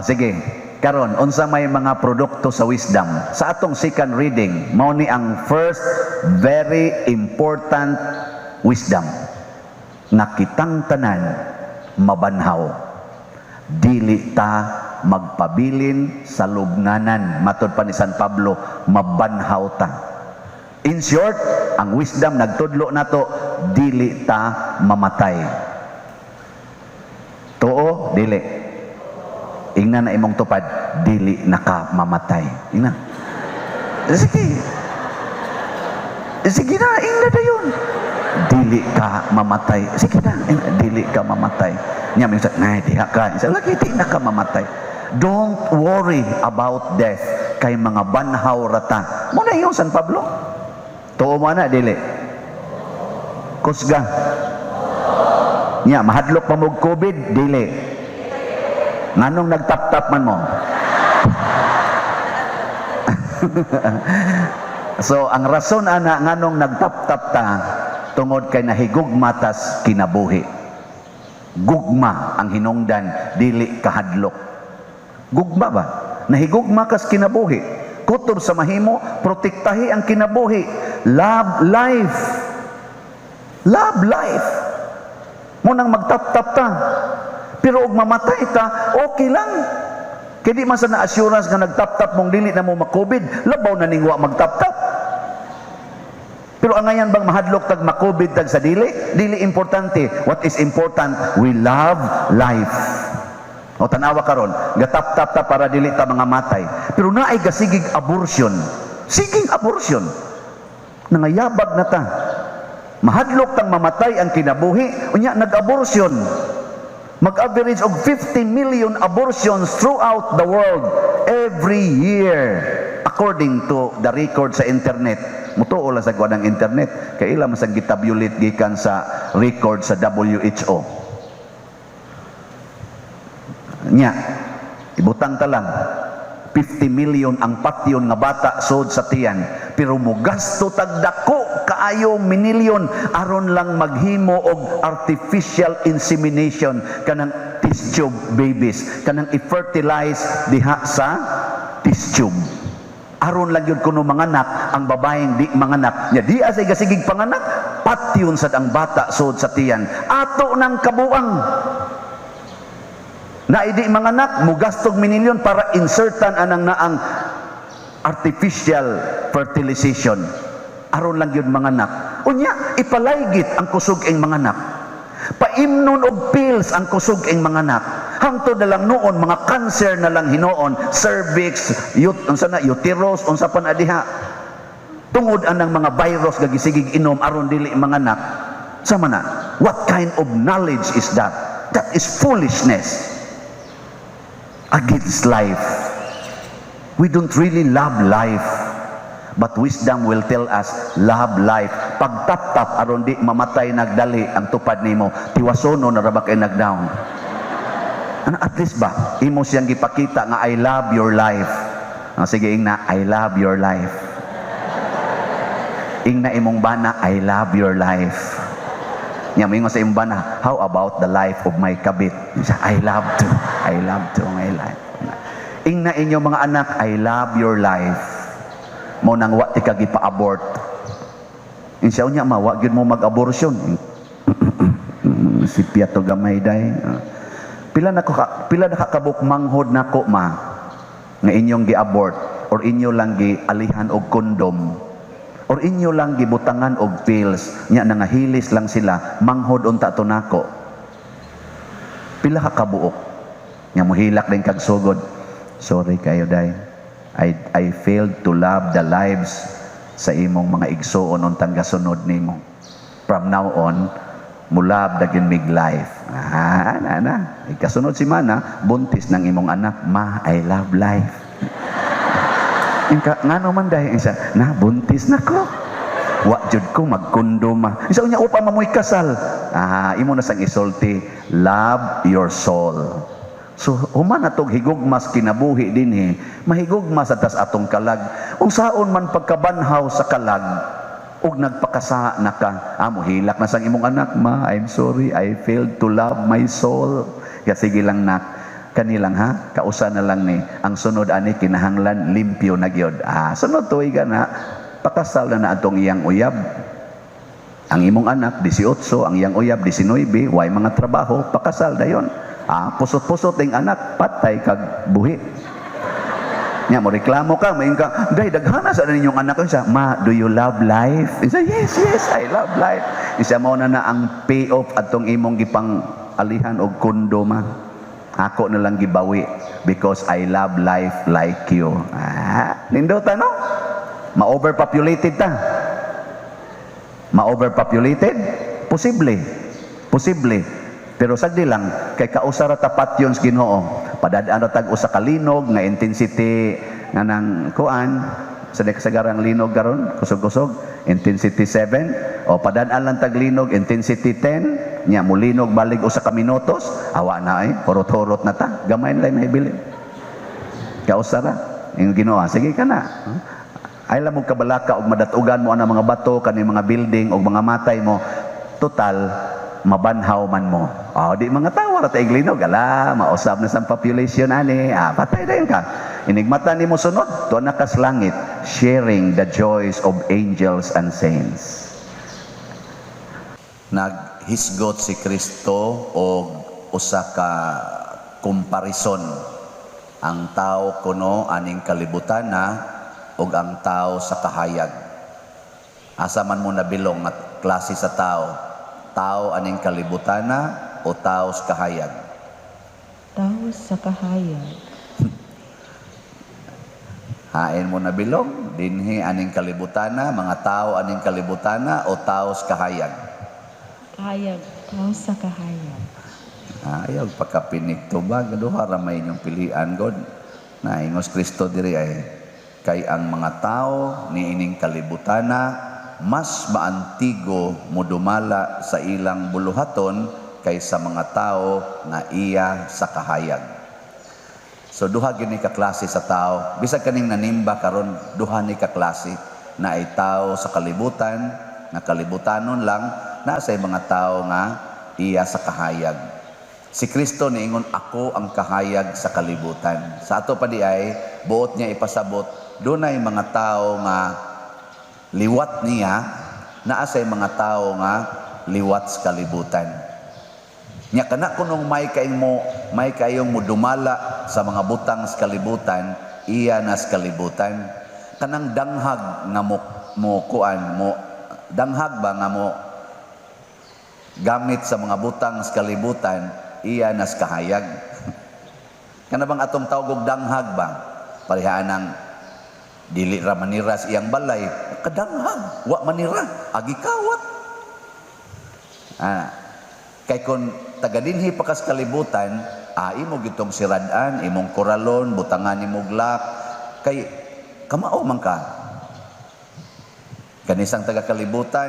Sige. Karon, unsa may mga produkto sa wisdom. Sa atong second reading, mao ni ang first very important wisdom. Nakitang tanan mabanhaw. Dili ta magpabilin sa lubnganan. Matod pa ni San Pablo, mabanhaw ta. In short, ang wisdom nagtudlo nato, dili ta mamatay. Tuo, dili. ingna na imong tupad, dili na ka mamatay. Ingna. Sige. Sige na, ingna dayon. Dili ka mamatay. Sige na, dili ka mamatay. Nya minsan, nay, diha ka. Isa lagi, di na ka mamatay. Don't worry about death. Kay mga banhaw rata. Muna yung San Pablo. Tuo mo na, dili. Kusga. Nya, mahadlok pa mong COVID, dili. Nganong nagtap-tap man mo? So, ang rason ana nganong nagtap-tap ta, tungod kay nahigugma tas kinabuhi. Gugma ang hinungdan, dili kahadlok. Gugma ba? Nahigugma kas kinabuhi. Kutob sa mahimo, protektahi ang kinabuhi. Love life. Love life. Munang magtap-tap ta. Pero og mamatay ta, okay lang. Kaya di man sa na-assurance nga nagtap-tap mong dili na mo ma-COVID, labaw na ningwa magtap-tap. Pero ang ngayon bang mahadlok tag ma-COVID tag sa dili? Dili importante. What is important? We love life. O tanawa karon, gatap-tap ta para dili ta mga matay. Pero naay gasigig abortion. Siging abortion. Nangayabag na ta. Mahadlok tang mamatay ang kinabuhi, unya nag-abortion. Mag-average og 50 million abortions throughout the world every year according to the record sa internet. Mutuo lang sa kuwan ng internet kay ila masang gitabulate gikan sa record sa WHO. Nya ibutang ta lang 50 million ang patyon nga bata sud sa tiyan, pero mugasto tag dako kaayo minilyon aron lang maghimo og artificial insemination kanang test tube babies, kanang i-fertilize diha sa test tube. Aron lang yun kuno manganak ang babaeng di manganak. Nya di asay gasigig panganak, patyon sad ang bata sud sa tiyan. Ato ng kabuang na idi manganak, mugastog minilyon para insertan anang naang artificial fertilization. Aron lang yun manganak. Unya, ipalaygit ang kusog ing manganak. Paimnon og pills ang kusog ing manganak. Hangtod na lang noon, mga cancer na lang hinoon, cervix, uterus, unsa pa na diha. Tungod anang mga virus gagisigig inom aron dili manganak. Sama na, what kind of knowledge is that? That is foolishness. Against life. We don't really love life. But wisdom will tell us, love life. Pag tap-tap, aron di mamatay nagdali ang tupad nimo, tiwasono na rabak ay nagdown. At least ba, imo siyang gipakita nga, I love your life. Sige, ingna, I love your life. Ingna imong bana, I love your life. Nga mo sa imbana, how about the life of my kabit? I love to my life. Ingna inyo mga anak, I love your life. Mo nang wa ti ka gipa-abort. Insya unya wa gyud mo mag-abortion. Si piato gamay day. Pila na kabuk manghod nako ma nga inyong gi-abort or inyo lang gialihan og kondom. Or inyo lang gibutangan og pills, nya nangahilis lang sila, manghod unta to nako. Pila ka kabuok, nya mohilak din kag sugod. Sorry kayo day, I failed to love the lives sa imong mga igsoon untang gasunod nimo. From now on, mo love the mig life. Ikasunod si mana, buntis ng imong anak, ma, I love life. Nga naman dahil isa, na buntis na ko. Wa jud ko magkondoma. Isa unya upa mamoy kasal. Imo na sang isulti, love your soul. So human atog higugmas kinabuhi dinhi, mahigugmas atas atong kalag. Unsaon man pagkabanhaw sa kalag ug nagpakasa na ka, mo hilak na sang imong anak, ma, I'm sorry, I failed to love my soul. Ya sige lang nak. Kanilang kausa na lang ni ang sunod ani kinahanglan limpyo na gyud. Sunod tuig na pakasal na atong iyang uyab. Ang imong anak 18, ang iyang uyab 19, way mga trabaho, pakasal dayon. Pusot-pusot ding anak, patay kag buhi. Nya mo reklamo ka, maing ka, day daghana sa ninyong anak ko siya, ma, do you love life? Isa, yes, I love life. Isa mo na ang payoff atong imong gipang alihan og kondoma. Ako na lang gibawi because I love life like you. Nindot no? Ma-overpopulated ta. Ma-overpopulated? Posible. Posible. Pero sagdi lang, kay kausara tapat yun sa Ginoo. Padadaan na tag usa ka linog nga intensity nga nang kuan sa kasagarang linog karon kusog-kusog intensity 7 o padadaan lang tag linog intensity 10 nya mulinog balig usa ka minutos awa na ay horot-horot na ta gamay na may bili kausara yung Ginoo sige ka na ay lamog kabalaka og madatugan mo ana mga bato kani mga building og mga matay mo total mabanhaw man mo. Di mga tao ra tay glinog ala mausab na sa population ani. Patay dayon ka. Inigmata nimo sunod to na kas langit sharing the joys of angels and saints. Naghisgot si Kristo og usa ka komparison ang tao kuno aning kalibutan na og ang tao sa kahayag. Asa man mo nabilong at klase sa tao? Tao aning kalibutana o tao sa kahayag? Tao sa kahayag. Hain mo na bilog, dinhi aning kalibutana, mga tao aning kalibutana o tao sa kahayag? Kahayag. Tao sa kahayag. Ayaw pagkapinig tubag, duha ra may inyong pilian god. Naingos Kristo diri ay kay ang mga tao ni ining kalibutana mas maantigo mudumala sa ilang buluhaton kaysa mga tao na iya sa kahayag. So duha gini ka klase sa tao. Bisag kaning nanimba karon duha ni ka klase na ay tao sa kalibutan, na kalibutanon lang na sa mga tao nga iya sa kahayag. Si Kristo niingon ako ang kahayag sa kalibutan. Sa ato pa di ay buot niya ipasabot dunay mga tao nga liwat niya naa say mga tao nga liwat sa kalibutan. Nya kana kunong may kayong mudumala sa mga butang sa kalibutan, iya na sa kalibutan. Kanang danghag nga danghag ba nga mo gamit sa mga butang sa kalibutan, iya na sa kahayag. Kana bang atong tawag og danghag ba? Parihaan ng dili ra manira sa iyang balay, kadanghag, wa manira, agi kawat. Kay kun taga dinhi pa kas kalibutan, imo gitong siradan, imong koralon, butangan nimo glak, kay kamao man ka. Kanisang taga kalibutan,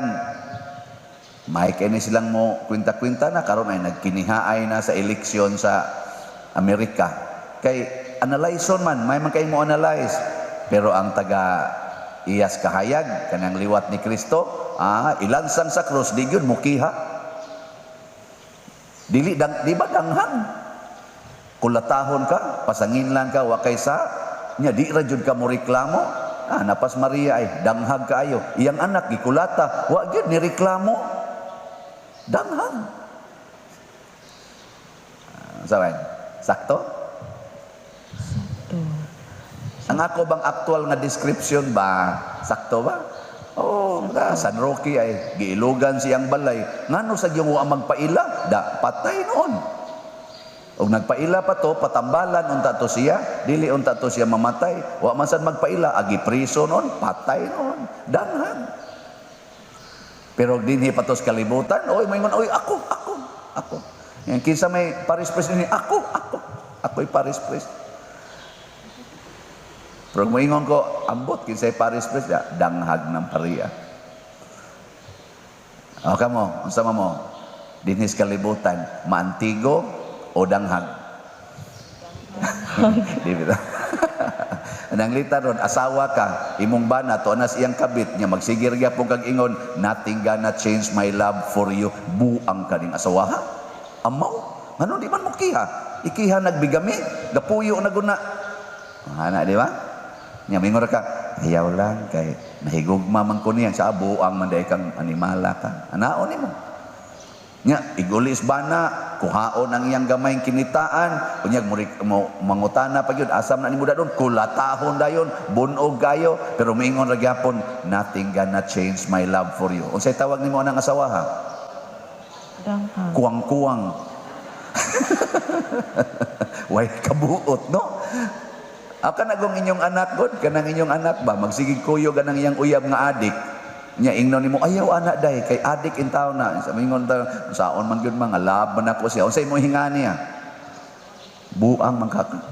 may kini silang mo kwinta-kwinta na karon ay nagkinihaay na sa eleksyon sa Amerika. Kay analyson man, may man kay mo analyze. Pero ang taga iyas kahayag kanang liwat ni Kristo, ilansang sa krus di gyud mukiha. Di ba danghag? Kulatahon ka, pasangin lang ka wa kay sa nya di ra jud ka mo reklamo. Napas Maria ay danghag kaayo. Iyang anak gikulata, wa gyud ni reklamo. Danghag. Saben, sakto? Ang ako bang actual nga description ba? Sakto ba? San Roque ay giilugan siyang balay. Ngano sa gyung wa magpaila? Patay noon. Og nagpaila pa to, patambalan unta to siya, dili unta to siya mamatay. Wa man sad magpaila, agi priso noon, patay noon. Danghag. Pero dinhi pa to sa kalibutan, moingon, ako. Yan kinsa may Paris Press ni ako'y Paris Press. Pero moingon ko, ambot kinsay Paris Press danghag ng pariya. Kamo, unsa mo? Dinhis kalibutan, maantigo o danghag? Di ba? Nang lita ron, asawa ka, imong bana, to anas iyang kabit niya, magsigir gyapon kag ingon, nothing gonna change my love for you. Buang ka ning asawa ha? Amaw? Ngano di man mo kiha? Ikiha nagbigami, gapuyo na guna. Di ba? Nya mingon ka, ayaw lang kay nahigugma man ko niya sa buang man day kang animala ka. Anaon nimo? Nya igulis bana, kuhaon ang iyang gamayng kinitaan, unyag mo mangutana pa gyud asam na nimo dadon, kulatahon dayon, bunog kayo, pero mingon ra gyapon, nothing gonna change my love for you. Unsay tawag nimo anang asawa ha? Danghag. Kuwang-kuwang. Way kabuot, no? Kanang inyong anak god, kanang inyong anak ba magsigig kuyo ganang iyang uyab nga adik. Nya ingnon nimo ayaw anak day kay adik in taon na. Sa mingon ta saon man gyud mga laban ako siya. Unsay mo hinga niya? Buang mangkaka.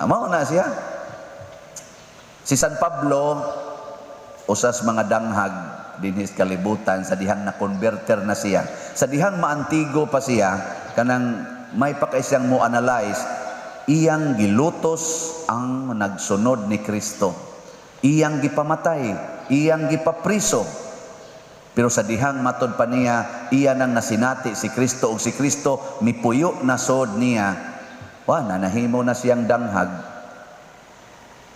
Mao na siya. Si San Pablo usas mga danghag dinhis kalibutan sa dihang na-converter na siya. Sa dihang maantigo pa siya kanang may pa kay siyang mo analyze iyang gilutos ang nagsunod ni Kristo. Iyang gipamatay, iyang gipapriso. Pero sa dihang matod pa niya, iya nang nasinati si Kristo ug si Kristo mipuyo na sod niya. Wa na nahimo na siyang danghag.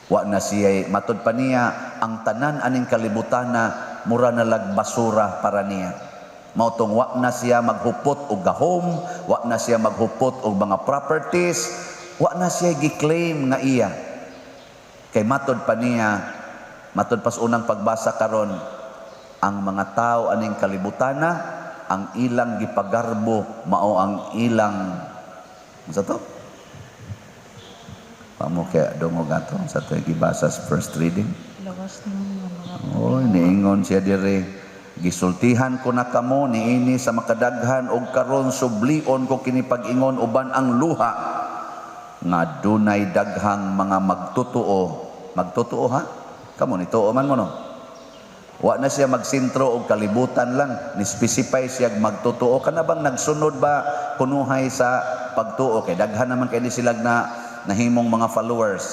Wa na siya matod pa niya ang tanan aning kalibutan na mura na lag basura para niya. Mautong wa na siya maghupot og gahom, wa na siya maghupot og mga properties. Wa na siya giklaim nga iya. Kay matod pa niya, matod pas unang pagbasa karon, ang mga tao aning kalibutana, ang ilang gipagarbo, mao ang ilang, sa to? Pamo kaya dungog ato, sa to gibasa sa first reading. Lawas ng mga Oy, niingon siya dire, gisultihan ko na kamo niini sa makadaghan og karon sublion ko kini pag-ingon uban ang luha nga dunay daghang mga magtutuo ha kamo ni tuo man mo no wa na siya magsentro og kalibutan lang ni specify siya magtutuo kana bang nagsunod ba kunuhay sa pagtuo kay daghan naman kay sila na nahimong mga followers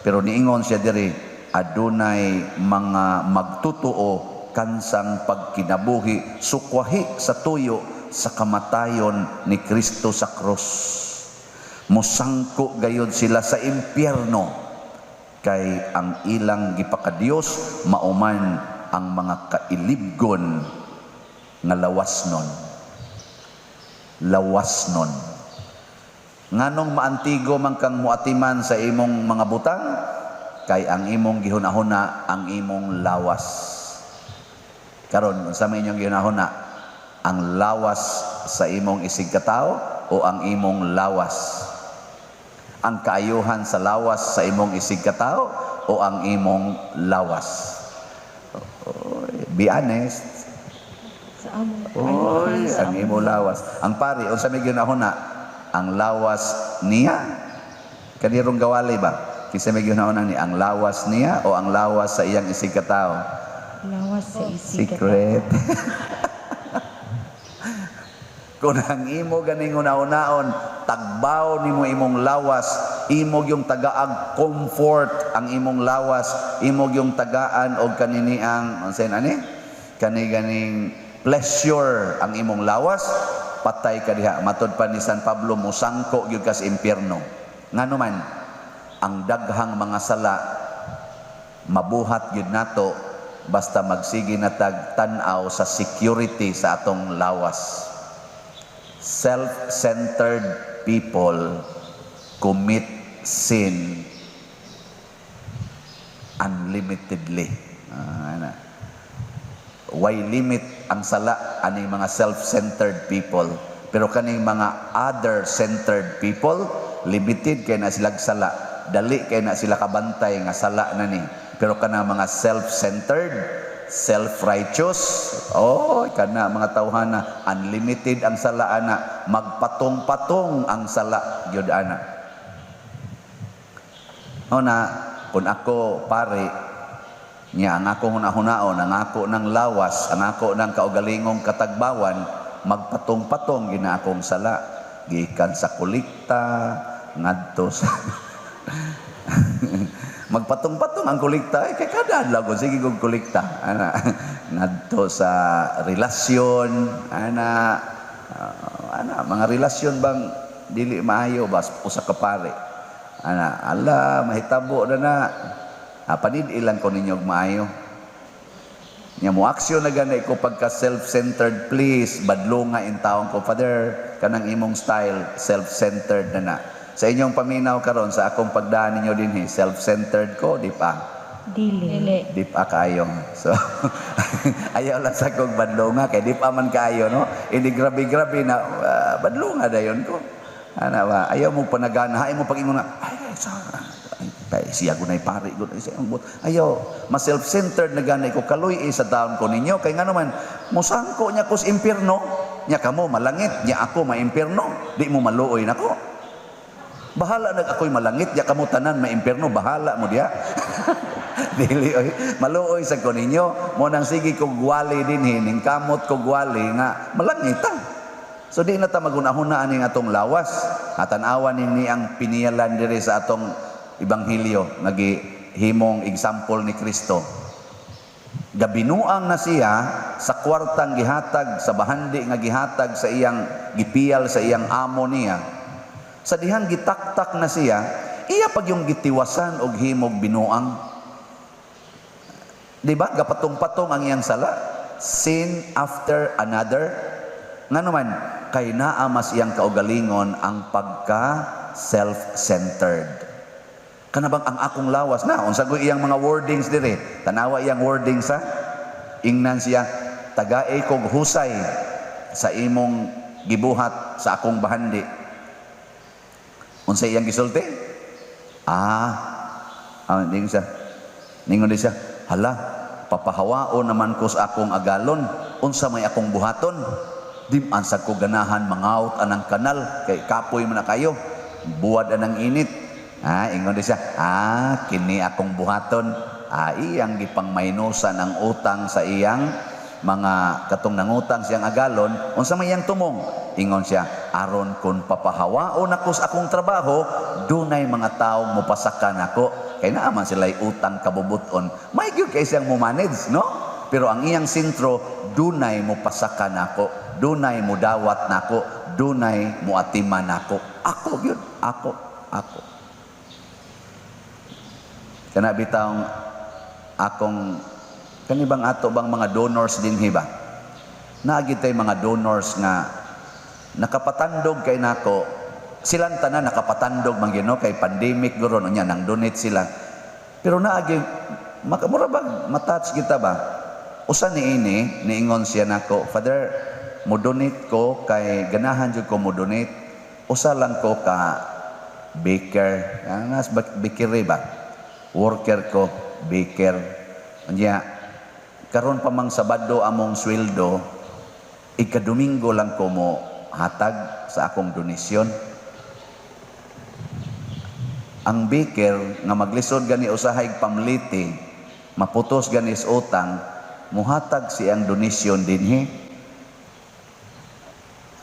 pero niingon siya diri adunay mga magtutuo kansang pagkinabuhi sukwahi sa tuyo sa kamatayon ni Kristo sa krus. Musangko gayud sila sa impyerno kay ang ilang gipakadiyos mauman ang mga kailibgon nga lawasnon nganong maantigo man kang muatiman sa imong mga butang kay ang imong gihunahuna ang imong lawas karon unsa may inyong gihunahuna ang lawas sa imong isig katao o ang imong lawas ang kaayuhan sa lawas sa imong isig katao o ang imong lawas. Be honest. sa among Oy, ang imong lawas. Ang pari, unsa may ginahuna? Ang lawas niya. Kanirong gawali ba? Kisa may ginahuna ni ang lawas niya o ang lawas sa iyang isig katao? lawas sa isig Secret. Kung ang imo ganing una-unaon, tagbaw nimo imong lawas, imog yung tagaag comfort ang imong lawas, imog yung tagaan og kanini ang unsay ani? Ganing pleasure ang imong lawas, patay ka diha. Matod pa ni San Pablo musangko gyud ka sa impyerno. Ngano man ang daghang mga sala mabuhat gyud nato basta magsige na tag-tan-aw sa security sa atong lawas. Self-centered people commit sin unlimitedly. Way limit ang sala aning mga self-centered people. Pero kaning mga other-centered people, limited kay na sila sala. Dali kay na sila kabantay nga sala na ni. Pero kanang mga self-centered, self-righteous, kana mga tawhana, unlimited ang sala ana, magpatong-patong ang sala gyud ana. Kung ako pare nya ang ako hunahunaon, ang ako ng lawas, ang ako ng kaugalingong katagbawan, magpatong-patong gina akong sala gikan sa kolekta ngadto sa magpatong-patong ang kolekta kay kada adlaw sige kog kolekta ngadto sa relasyon mga relasyon bang dili maayo bas usa ka pare mahitabo na panid ilang ko ninyo maayo nya mo aksyon na ganay ko pagka self-centered please badlo nga in taon ko father kanang imong style self-centered na sa inyong paminaw karon sa akong pagdaan ninyo dinhi self-centered ko di pa di pa kayo so ayaw lang sa kong badlo nga kay di pa man kayo no hindi grabe na badlo nga dayon ko. Ana ba, ayaw mo panagana, ayaw mo pag-ingon nga, ay, siya gunay pari, ayaw, mas self-centered na ganay ko, kaloy sa taon ko ninyo, kay nga naman, musangko niya ko sa impyerno, niya kamo malangit, niya ako maimpyerno, di mo maluoy na ko. Bahala nag ako'y malangit, niya kamo tanan maimpyerno, bahala mo diya. Dili oy, maluoy sa ko ninyo, mo nang sige kog wali din hining kamot kog wali nga malangit ta. So di na ta magunahuna aning atong lawas. Atanawan ni ang piniyalan diri sa atong ebanghelyo nagihimong example ni Kristo. Gabinuang na siya sa kwartang gihatag sa bahandi nga gihatag sa iyang gipiyal sa iyang amo niya. Sa dihang gitaktak na siya, iya pag yung gitiwasan og himog binuang. Di ba? Gapatong-patong ang iyang sala. Sin after another. Nga naman, kay naamas iyang kaugalingon ang pagka self-centered. Kanabang ang akong lawas na, unsa ko iyang mga wordings dire. Tanawa iyang wordings sa ingnan siya, tagaay kog husay sa imong gibuhat sa akong bahandi. Unsa iyang gisulti? Ningon siya. Ningon siya, hala, papahawao naman ko sa akong agalon, unsa may akong buhaton. Di ansag ko ganahan mangaut anang kanal, kay kapoy man na kayo, buwad anang init. Ingon di siya, kini akong buhaton. Iyang gipang maynusan ang utang sa iyang mga katong nangutang siyang agalon, unsa may iyang tumong? Ingon siya, aron kun papahawaon ako sa akong trabaho, dunay mga taong mopasakan ako. Kay naaman sila'y utang kabubuton. May gyud kay siyang mo manage, no? Pero ang iyang sentro, dunay mo pasakan ako, dunay mo dawat nako, dunay mo atiman nako. Ako yun, ako. Kana bitang akong kanibang ato bang mga donors din hiba. Naagid tay mga donors nga nakapatandog kay nako. Silang tanan nakapatandog man gino kay pandemic guro nya nang donate sila. Pero naagi makamura ba matouch kita ba? Usa niini niingon siya nako, Father, mo donate ko kay ganahan jud ko mo donate. Usa lang ko ka baker, nas bakery ba? Worker ko, baker. Unya karon pa mang Sabado among sweldo, ika-Domingo lang ko mo hatag sa akong donasyon. Ang baker nga maglisod gani usahay pamliti, maputos gani sa utang, muhatag siyang donasyon dinhi.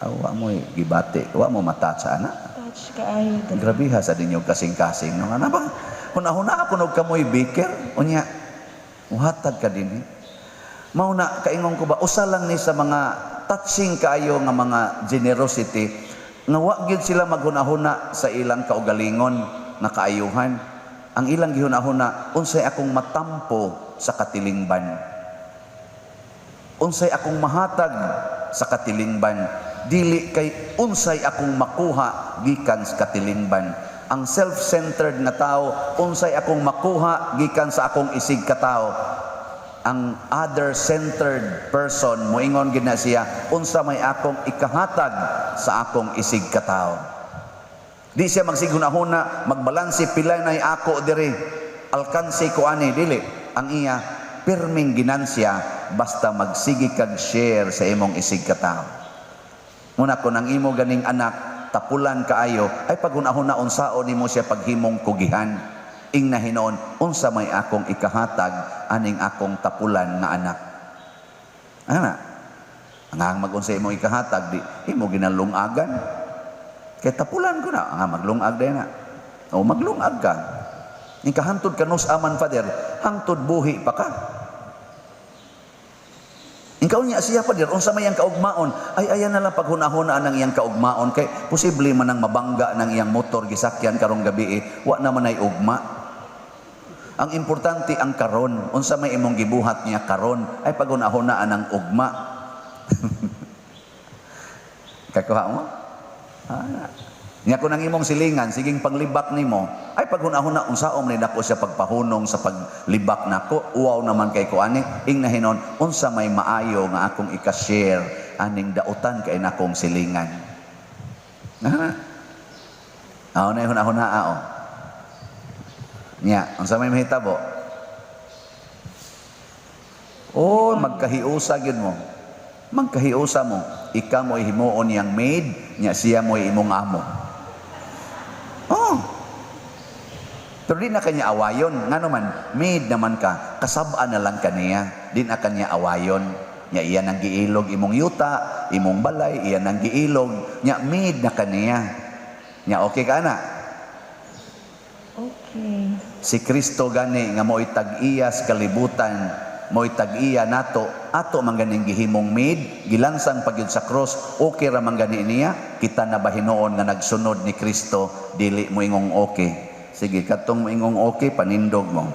Wa mo gibati, wa mo mata sa ana. Touch kaayo. Grabe ha sa dinyo kasing-kasing. No ana ba? Huna-huna ako og kamoy baker, unya muhatag ka dinhi. Mao na kaingon ko ba usa lang ni sa mga touching kaayo nga mga generosity nga wa gyud sila maghuna-huna sa ilang kaugalingon nga kaayuhan. Ang ilang gihuna-huna, unsay akong matampo sa katilingban. Unsay akong mahatag sa katilingban. Dili kay unsay akong makuha gikan sa katilingban. Ang self-centered na tao, unsay akong makuha gikan sa akong isig ka tao. Ang other-centered person, moingon gid na siya, unsa may akong ikahatag sa akong isig ka tao. Di siya magsighuna-huna, magbalanse pila nay ako diri, alkansi ko ani, dili. Ang iya, pirming ginansya, basta magsigi kag share sa imong isig ka tao. Muna ko nang imo ganing anak, tapulan kaayo, ay paghuna-huna unsaon nimo siya paghimong kugihan. Ing nahinon, unsa may akong ikahatag, aning akong tapulan nga anak. Ana, ang mag-unsa imong ikahatag, di imo ginalungagan. Kaya tapulan ko na, maglungag din na. O maglungag ka. Ikahantod ka nos aman, Father, hangtod buhi pa ka. Ikaw niya siya, Father, unsa may iyang kaugmaon, ay ayan na lang paghuna-huna ng iyang kaugmaon, kay posible man ang mabangga ng iyang motor, gisakyan karong gabi, wa naman ay ugma. Ang importante ang karon, unsa may imong gibuhat niya karon, ay paghuna-hunaan ng ugma. Kakuha mo? Nya ko nang imong silingan, siging paglibak nimo, ay paghuna-huna unsaon ni dako siya pagpahunong sa paglibak nako, uwaw naman kay ko ani, ing nahinon unsa may maayo nga akong ika-share aning dautan kay nakong silingan. Aw na hunahunaa o. Nya, unsa may mahitabo? Oh, magkahiusa gyud mo. Magkahiusa mo. Ika mo himuon yang maid, nya siya mo imong amo. Oh. Pero di na kanya awayon. Nga naman, maid naman ka, kasabaan na lang kaniya. Di na kanya awayon. Nya iyan ang giilog imong yuta, imong balay, iyan ang giilog. Nya maid na kaniya. Nya okay ka na? Okay. Si Kristo gani nga mo'y tag-iya sa kalibutan, mo'y tag-iya nato, ato man ganing gihimong maid, gilansang pagyud sa cross, okay ra man gani niya, kita na ba hinuon nga nagsunod ni Kristo, dili mo ingong okay. Sige, katong mo ingong okay, panindog mo.